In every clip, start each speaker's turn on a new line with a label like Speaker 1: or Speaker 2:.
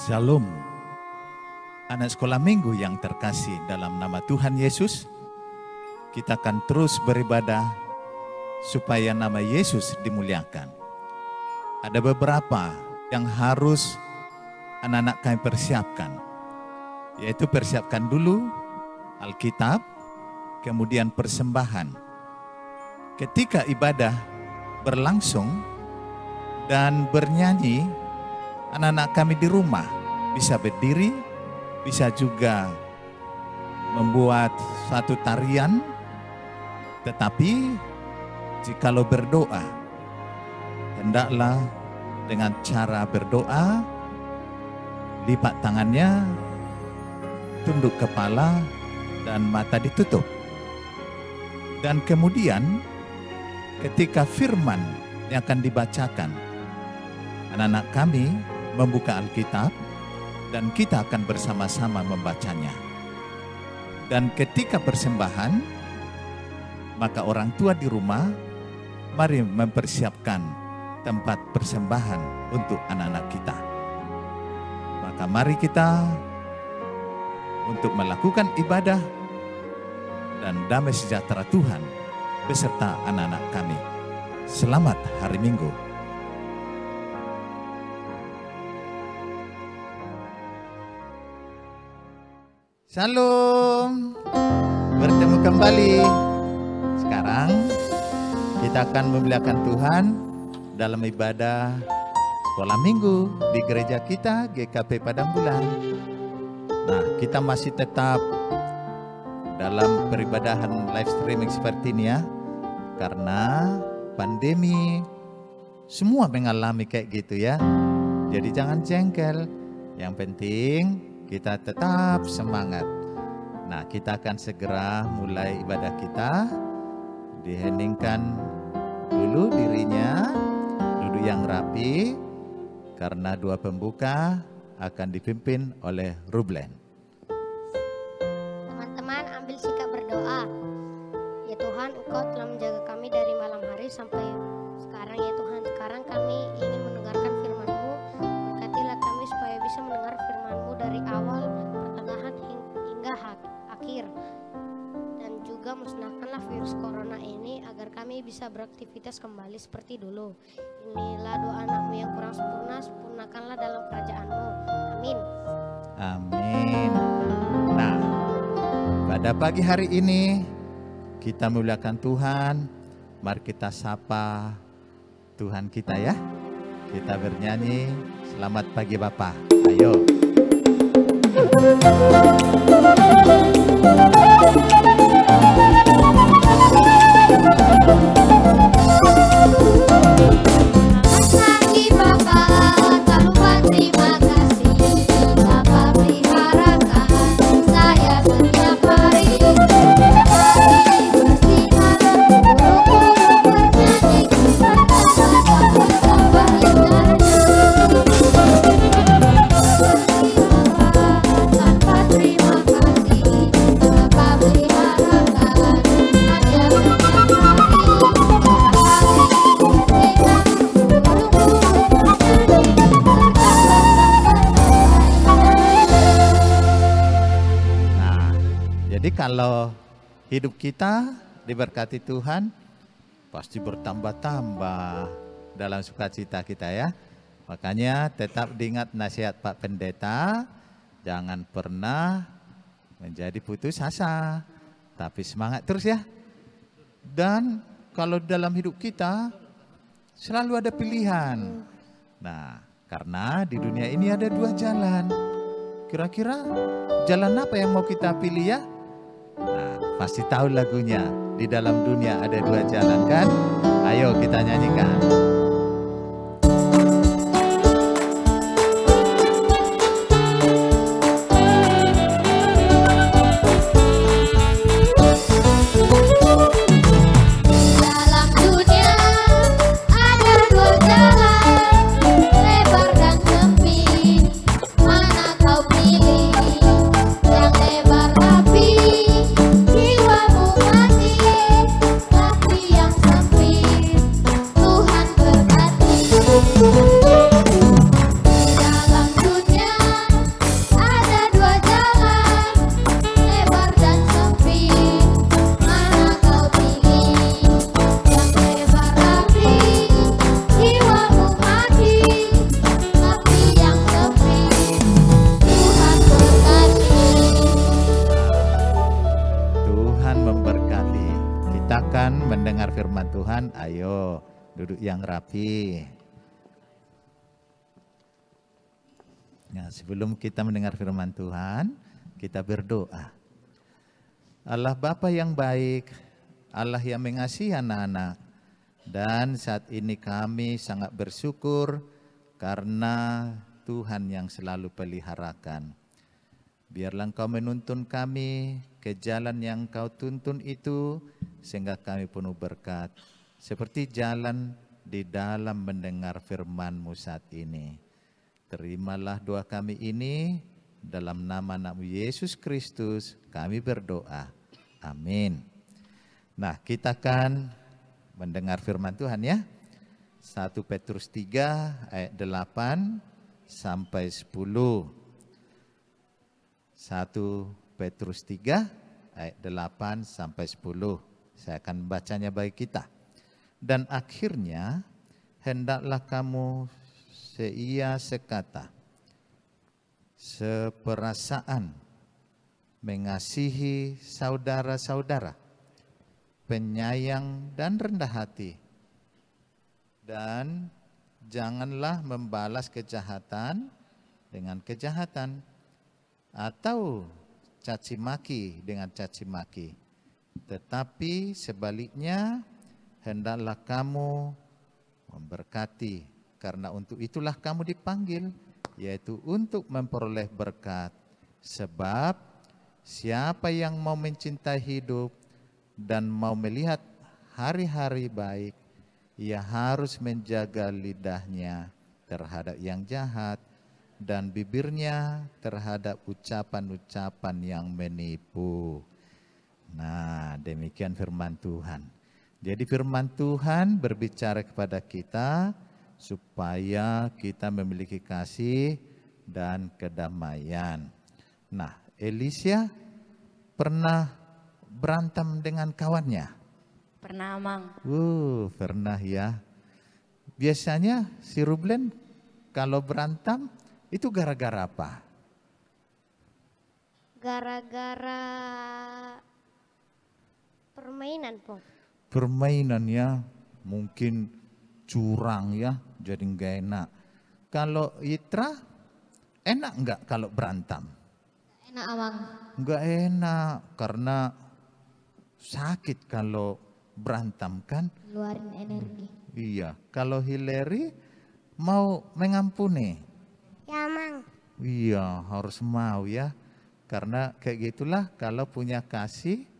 Speaker 1: Shalom, anak sekolah minggu yang terkasih dalam nama Tuhan Yesus. Kita akan terus beribadah supaya nama Yesus dimuliakan. Ada beberapa yang harus anak-anak kami persiapkan, yaitu persiapkan dulu Alkitab, kemudian persembahan. Ketika ibadah berlangsung dan bernyanyi, anak-anak kami di rumah bisa berdiri, bisa juga membuat satu tarian. Tetapi jikalau berdoa, hendaklah dengan cara berdoa, lipat tangannya, tunduk kepala, dan mata ditutup. Dan kemudian ketika firman yang akan dibacakan, anak-anak kami membuka Alkitab dan kita akan bersama-sama membacanya. Dan ketika persembahan, maka orang tua di rumah mari mempersiapkan tempat persembahan untuk anak-anak kita. Maka mari kita untuk melakukan ibadah dan damai sejahtera Tuhan beserta anak-anak kami. Selamat hari Minggu. Shalom, bertemu kembali. Sekarang kita akan memuliakan Tuhan dalam ibadah sekolah minggu di gereja kita GKP Padang Bulan. Nah, kita masih tetap dalam peribadahan live streaming seperti ini ya, karena pandemi semua mengalami kayak gitu ya. Jadi jangan jengkel, yang penting kita tetap semangat. Nah, kita akan segera mulai ibadah kita. Diheningkan dulu dirinya, duduk yang rapi, karena dua pembuka akan dipimpin oleh Rublen.
Speaker 2: Teman-teman, ambil sikap berdoa. Ya Tuhan, Engkau telah menjaga kami dari malam hari sampai sekarang ya Tuhan. Sekarang kami ingin mendengarkan firman-Mu. Berkatilah kami supaya bisa mendengar firman-Mu dari awal, pertengahan hingga akhir. Dan juga musnahkanlah virus corona ini agar kami bisa beraktivitas kembali seperti dulu. Inilah doa anak-Mu yang kurang sempurna, sempurnakanlah dalam kerajaan-Mu. Amin.
Speaker 1: Amin. Nah, pada pagi hari ini kita memuliakan Tuhan. Mari kita sapa Tuhan kita ya. Kita bernyanyi selamat pagi Bapa. Ayo. Kalau hidup kita diberkati Tuhan, pasti bertambah-tambah dalam sukacita kita ya. Makanya tetap diingat nasihat Pak Pendeta, jangan pernah menjadi putus asa, tapi semangat terus ya. Dan kalau dalam hidup kita selalu ada pilihan. Nah, karena di dunia ini ada dua jalan. Kira-kira jalan apa yang mau kita pilih ya? Nah, pasti tahu lagunya. Di dalam dunia ada dua jalan kan? Ayo kita nyanyikan.
Speaker 3: Tuhan
Speaker 1: Tuhan, ayo duduk yang rapi. Nah, sebelum kita mendengar firman Tuhan, kita berdoa. Allah Bapa yang baik, Allah yang mengasihi anak-anak, dan saat ini kami sangat bersyukur karena Tuhan yang selalu peliharakan. Biarlah Engkau menuntun kami ke jalan yang Engkau tuntun itu, sehingga kami penuh berkat. Seperti jalan di dalam mendengar firman-Mu saat ini. Terimalah doa kami ini, dalam nama Anak-Mu Yesus Kristus kami berdoa. Amin. Nah, kita akan mendengar firman Tuhan ya. 1 Petrus 3 ayat 8 sampai 10. 1 Petrus 3 ayat 8 sampai 10. Saya akan bacanya bagi kita. Dan akhirnya hendaklah kamu seia sekata, seperasaan, mengasihi saudara-saudara, penyayang dan rendah hati. Dan janganlah membalas kejahatan dengan kejahatan, atau caci maki dengan caci maki. Tetapi sebaliknya, hendaklah kamu memberkati, karena untuk itulah kamu dipanggil, yaitu untuk memperoleh berkat. Sebab siapa yang mau mencintai hidup dan mau melihat hari-hari baik, ia harus menjaga lidahnya terhadap yang jahat, dan bibirnya terhadap ucapan-ucapan yang menipu. Nah, demikian firman Tuhan. Jadi firman Tuhan berbicara kepada kita supaya kita memiliki kasih dan kedamaian. Nah, Elisha pernah berantem dengan kawannya?
Speaker 3: Pernah, Mang.
Speaker 1: Pernah ya. Biasanya si Ruben kalau berantem itu gara-gara apa?
Speaker 2: Gara-gara permainan, Pong.
Speaker 1: Permainan ya, mungkin curang ya, jadi nggak enak. Kalau Itra, enak nggak kalau berantem?
Speaker 2: Enak, Abang.
Speaker 1: Nggak enak, karena sakit kalau berantem kan?
Speaker 2: Luarin energi.
Speaker 1: Iya, kalau Hillary mau mengampuni?
Speaker 2: Ya, Mang.
Speaker 1: Iya, harus mau ya. Karena kayak gitulah, kalau punya kasih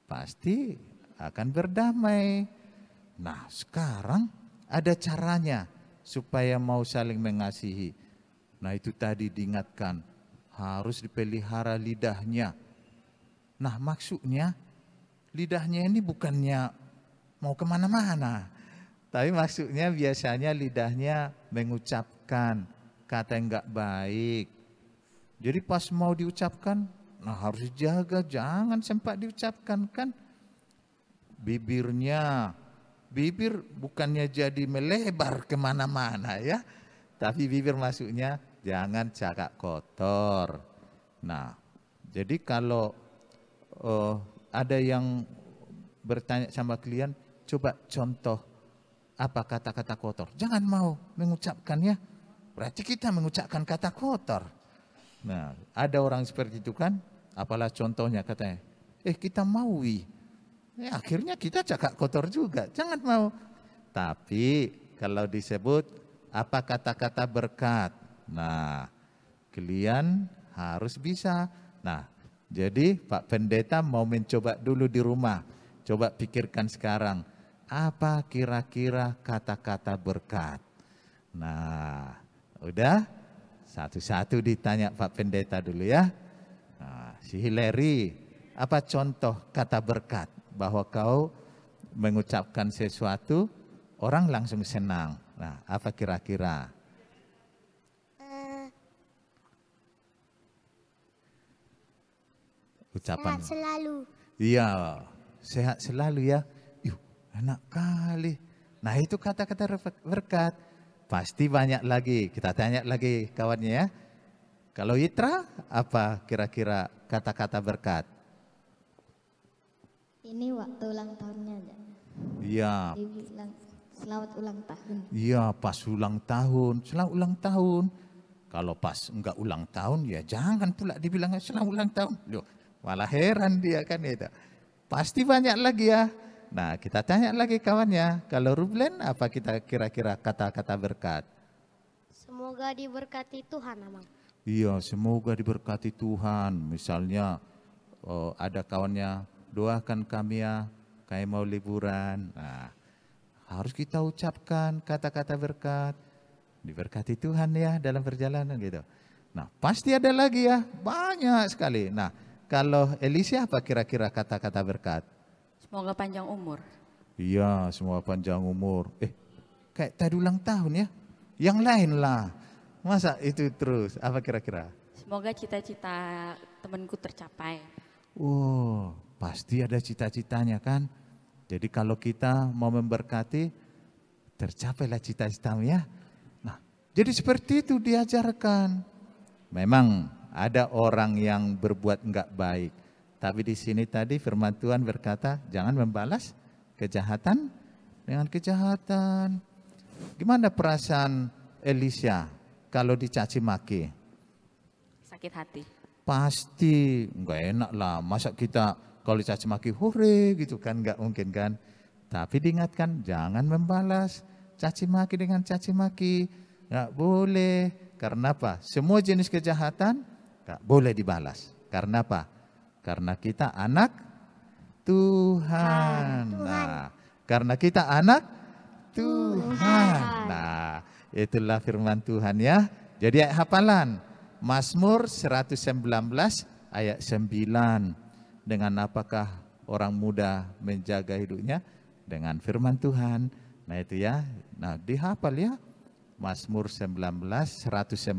Speaker 1: pasti akan berdamai. Nah, sekarang ada caranya supaya mau saling mengasihi. Nah, itu tadi diingatkan, harus dipelihara lidahnya. Nah, maksudnya lidahnya ini bukannya mau kemana-mana, tapi maksudnya biasanya lidahnya mengucapkan kata yang enggak baik. Jadi pas mau diucapkan, nah harus dijaga, jangan sempat diucapkan kan. Bibirnya, bibir bukannya jadi melebar kemana-mana ya, tapi bibir maksudnya jangan cakap kotor. Nah, jadi kalau ada yang bertanya sama klien, coba contoh apa kata-kata kotor, jangan mau mengucapkannya. Berarti kita mengucapkan kata kotor. Nah, ada orang seperti itu kan, apalah contohnya katanya, kita maui. Akhirnya kita cakap kotor juga, jangan mau. Tapi kalau disebut apa kata-kata berkat, nah kalian harus bisa. Nah, jadi Pak Pendeta mau mencoba dulu di rumah. Coba pikirkan sekarang, apa kira-kira kata-kata berkat. Nah, udah satu-satu ditanya Pak Pendeta dulu ya. Nah, si Hillary, apa contoh kata berkat bahwa kau mengucapkan sesuatu orang langsung senang. Nah, apa kira-kira? Ucapan.
Speaker 2: Sehat selalu.
Speaker 1: Iya, sehat selalu ya. Enak kali. Nah, itu kata-kata berkat. Pasti banyak lagi, kita tanya lagi kawannya ya. Kalau Itra, apa kira-kira kata-kata berkat?
Speaker 2: Ini waktu ulang tahunnya aja.
Speaker 1: Iya.
Speaker 3: Dibilang selamat ulang tahun.
Speaker 1: Iya, pas ulang tahun, selamat ulang tahun. Kalau pas enggak ulang tahun, ya jangan pula dibilang selamat ulang tahun. Loh, malah heran dia kan itu. Pasti banyak lagi ya. Nah, kita tanya lagi kawannya. Kalau Rublen, apa kita kira-kira kata-kata berkat?
Speaker 2: Semoga diberkati Tuhan, Amang.
Speaker 1: Iya, semoga diberkati Tuhan. Misalnya ada kawannya, doakan kami ya, kami mau liburan. Nah, harus kita ucapkan kata-kata berkat. Diberkati Tuhan ya dalam perjalanan gitu. Nah, pasti ada lagi ya, banyak sekali. Nah, kalau Elisa apa kira-kira kata-kata berkat?
Speaker 4: Semoga panjang umur.
Speaker 1: Iya, semoga panjang umur. Kayak tadi ulang tahun ya. Yang lain lah. Masa itu terus? Apa kira-kira?
Speaker 4: Semoga cita-cita temanku tercapai.
Speaker 1: Oh, pasti ada cita-citanya kan. Jadi kalau kita mau memberkati, tercapailah cita-citamu ya. Nah, jadi seperti itu diajarkan. Memang ada orang yang berbuat enggak baik. Tapi di sini tadi firman Tuhan berkata, jangan membalas kejahatan dengan kejahatan. Gimana perasaan Elisa kalau dicaci maki?
Speaker 4: Sakit hati.
Speaker 1: Pasti enggak enak lah. Masa kita kalau dicaci maki hore gitu kan, enggak mungkin kan. Tapi diingatkan jangan membalas caci maki dengan caci maki. Enggak boleh. Karena apa? Semua jenis kejahatan enggak boleh dibalas. Karena apa? Karena kita anak Tuhan. Nah, karena kita anak Tuhan. Nah, itulah firman Tuhan ya. Jadi ayat hafalan Mazmur 119 ayat 9. Dengan apakah orang muda menjaga hidupnya? Dengan firman Tuhan. Nah itu ya. Nah dihafal ya. Mazmur 119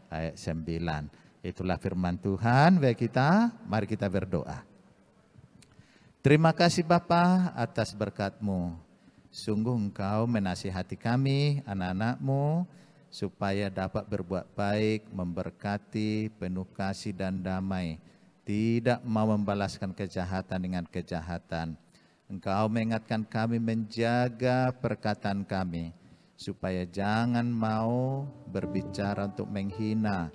Speaker 1: ayat 9. Itulah firman Tuhan bagi kita. Mari kita berdoa. Terima kasih Bapa atas berkat-Mu. Sungguh Engkau menasihati kami, anak-anak-Mu, supaya dapat berbuat baik, memberkati, penuh kasih dan damai. Tidak mau membalaskan kejahatan dengan kejahatan. Engkau mengingatkan kami menjaga perkataan kami, supaya jangan mau berbicara untuk menghina,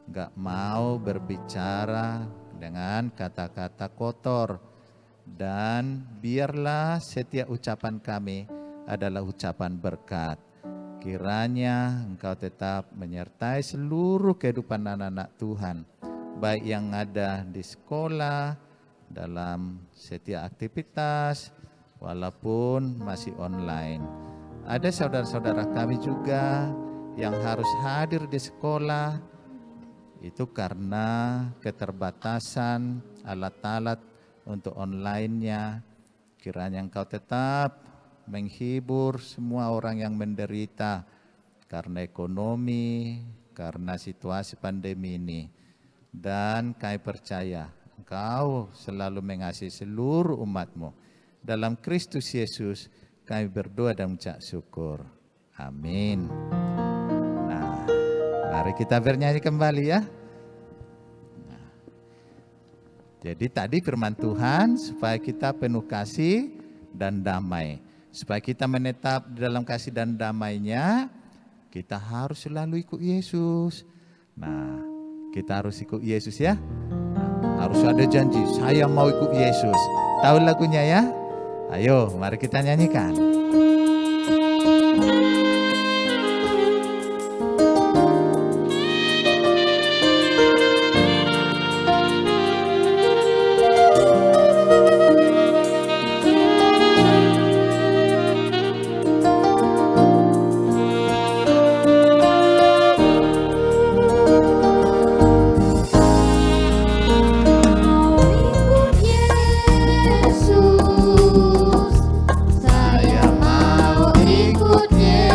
Speaker 1: enggak mau berbicara dengan kata-kata kotor. Dan biarlah setiap ucapan kami adalah ucapan berkat. Kiranya Engkau tetap menyertai seluruh kehidupan anak-anak Tuhan, baik yang ada di sekolah, dalam setiap aktivitas, walaupun masih online. Ada saudara-saudara kami juga yang harus hadir di sekolah, itu karena keterbatasan alat-alat untuk online-nya. Kiranya Engkau tetap menghibur semua orang yang menderita karena ekonomi, karena situasi pandemi ini. Dan kami percaya Engkau selalu mengasihi seluruh umat-Mu. Dalam Kristus Yesus kami berdoa dan mengucap syukur. Amin. Nah, mari kita bernyanyi kembali ya. Jadi tadi firman Tuhan supaya kita penuh kasih dan damai. Supaya kita menetap di dalam kasih dan damainya, kita harus selalu ikut Yesus. Nah, kita harus ikut Yesus ya. Nah, harus ada janji, saya mau ikut Yesus. Tahu lagunya ya? Ayo, mari kita nyanyikan.
Speaker 3: Saya mau ikut Yesus.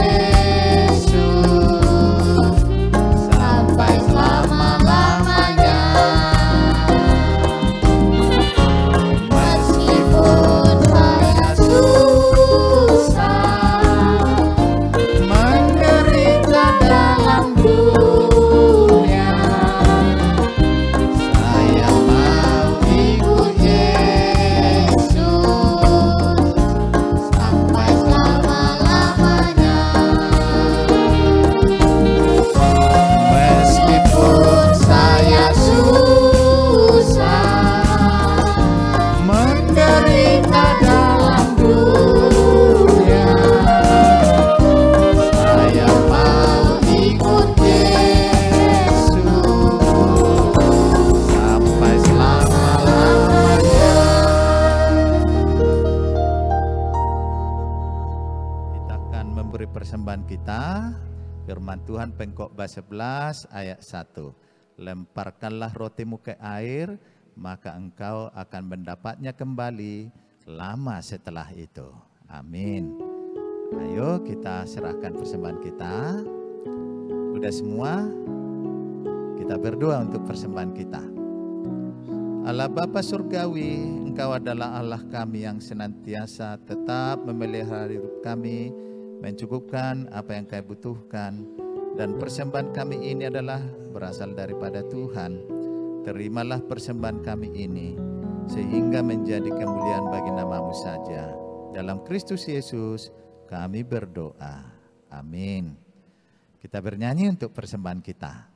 Speaker 1: akan memberi persembahan kita. Firman Tuhan Pengkhotbah 11 ayat 1. Lemparkanlah rotimu ke air, maka engkau akan mendapatnya kembali lama setelah itu. Amin. Ayo kita serahkan persembahan kita. Udah semua? Kita berdoa untuk persembahan kita. Allah Bapa Surgawi, Engkau adalah Allah kami yang senantiasa tetap memelihara hidup kami, mencukupkan apa yang Kau butuhkan. Dan persembahan kami ini adalah berasal daripada Tuhan. Terimalah persembahan kami ini, sehingga menjadi kemuliaan bagi nama-Mu saja. Dalam Kristus Yesus kami berdoa. Amin. Kita bernyanyi untuk persembahan kita.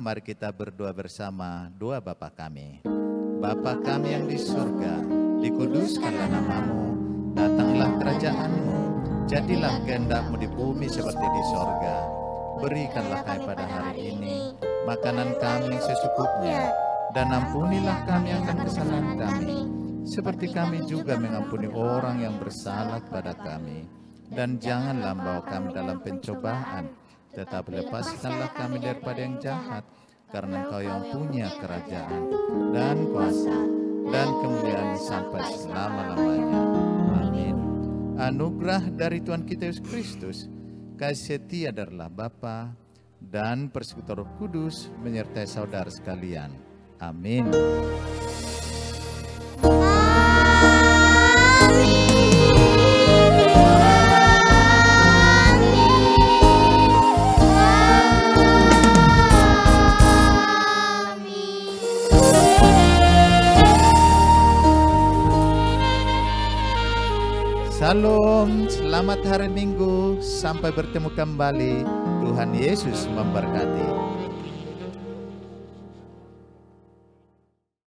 Speaker 1: Mari kita berdoa bersama doa Bapa kami. Bapa kami yang di surga, dikuduskanlah nama-Mu, datanglah kerajaan-Mu, jadilah kehendak-Mu di bumi seperti di sorga. Berikanlah kami pada hari ini makanan kami yang secukupnya, dan ampunilah kami akan kesalahan kami, seperti kami juga mengampuni orang yang bersalah kepada kami. Dan janganlah membawa kami dalam pencobaan, tetapi lepaskanlah kami daripada yang jahat, karena Engkau yang punya kerajaan dan kuasa dan kemuliaan sampai selama-lamanya. Amin. Anugerah dari Tuhan kita Yesus Kristus, kasih setia dari Allah Bapa dan persekutuan Roh Kudus menyertai saudara sekalian. Amin. Salam, selamat hari Minggu, sampai bertemu kembali. Tuhan Yesus memberkati.